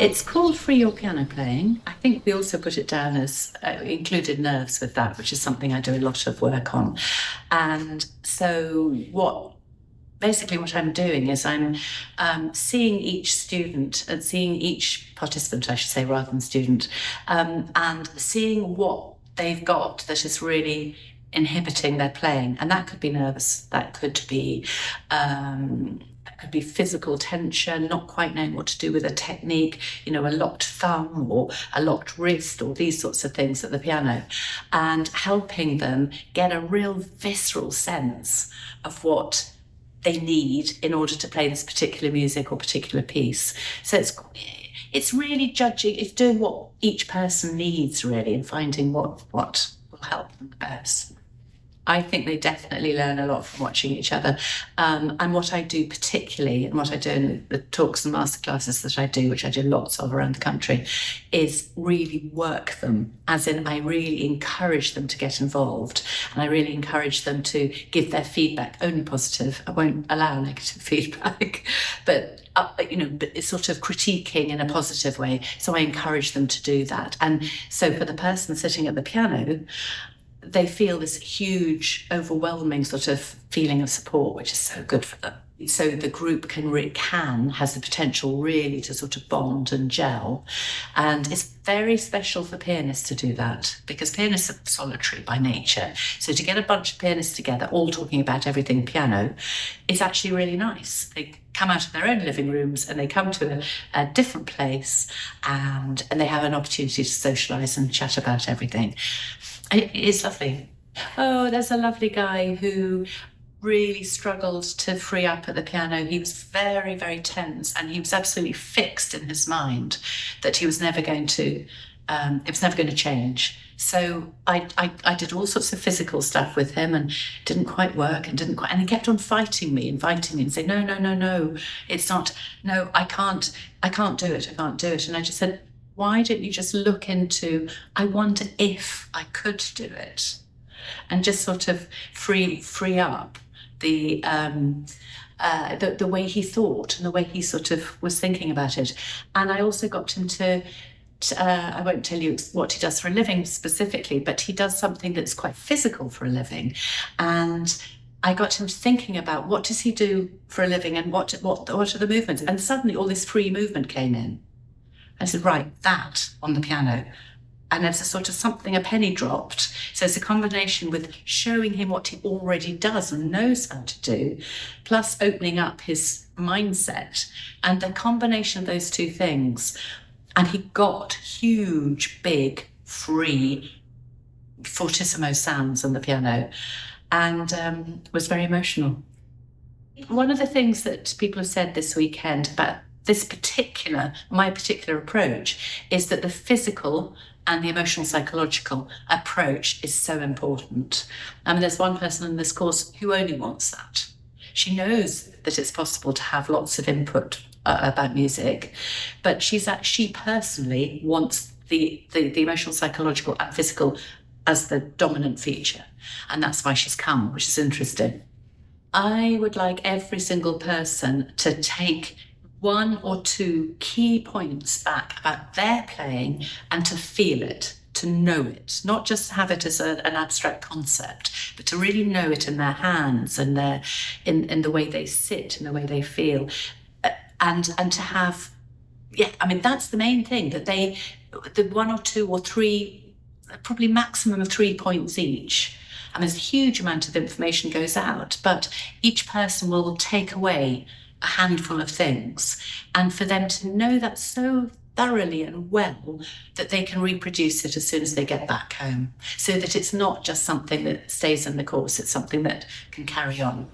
It's called Free Your Piano Playing. I think we also put it down as included nerves with that, which is something I do a lot of work on. And so basically what I'm doing is I'm seeing each student and seeing each participant, I should say, rather than student, and seeing what they've got that is really inhibiting their playing. And that could be nervous, that could be physical tension, not quite knowing what to do with a technique, a locked thumb or a locked wrist or these sorts of things at the piano, and helping them get a real visceral sense of what they need in order to play this particular music or particular piece. So it's really judging, it's doing what each person needs really, and finding what will help them the best. I think they definitely learn a lot from watching each other. And what I do particularly, and what I do in the talks and masterclasses that I do, which I do lots of around the country, is really work them. As in, I really encourage them to get involved. And I really encourage them to give their feedback, only positive. I won't allow negative feedback, but it's sort of critiquing in a positive way. So I encourage them to do that. And so for the person sitting at the piano, they feel this huge, overwhelming sort of feeling of support, which is so good for them. So the group has the potential really to sort of bond and gel. And it's very special for pianists to do that, because pianists are solitary by nature. So to get a bunch of pianists together, all talking about everything piano, is actually really nice. They come out of their own living rooms and they come to a different place, and they have an opportunity to socialise and chat about everything. It is lovely. Oh, there's a lovely guy who really struggled to free up at the piano. He was very, very tense, and he was absolutely fixed in his mind that he was never going to, it was never going to change. So I did all sorts of physical stuff with him, and didn't quite work, and he kept on inviting me and saying, no, it's not, no, I can't do it. And I just said, why don't you just look into, I wonder if I could do it, and just sort of free up the way he thought and the way he sort of was thinking about it. And I also got him to I won't tell you what he does for a living specifically, but he does something that's quite physical for a living. And I got him thinking about what does he do for a living, and what are the movements. And suddenly all this free movement came in. I said, right, that on the piano. And there's a sort of a penny dropped. So it's a combination with showing him what he already does and knows how to do, plus opening up his mindset. And the combination of those two things, and he got huge, big, free, fortissimo sounds on the piano, and was very emotional. One of the things that people have said this weekend about my particular approach, is that the physical and the emotional psychological approach is so important. There's one person in this course who only wants that. She knows that it's possible to have lots of input about music, but she personally wants the emotional, psychological and physical as the dominant feature. And that's why she's come, which is interesting. I would like every single person to take one or two key points back about their playing, and to feel it, to know it, not just have it as an abstract concept, but to really know it in their hands and in the way they sit and the way they feel, and to have, that's the main thing, that the one or two or three, probably maximum of 3 points each. And there's a huge amount of information goes out, but each person will take away a handful of things, and for them to know that so thoroughly and well that they can reproduce it as soon as they get back home, so that it's not just something that stays in the course, it's something that can carry on.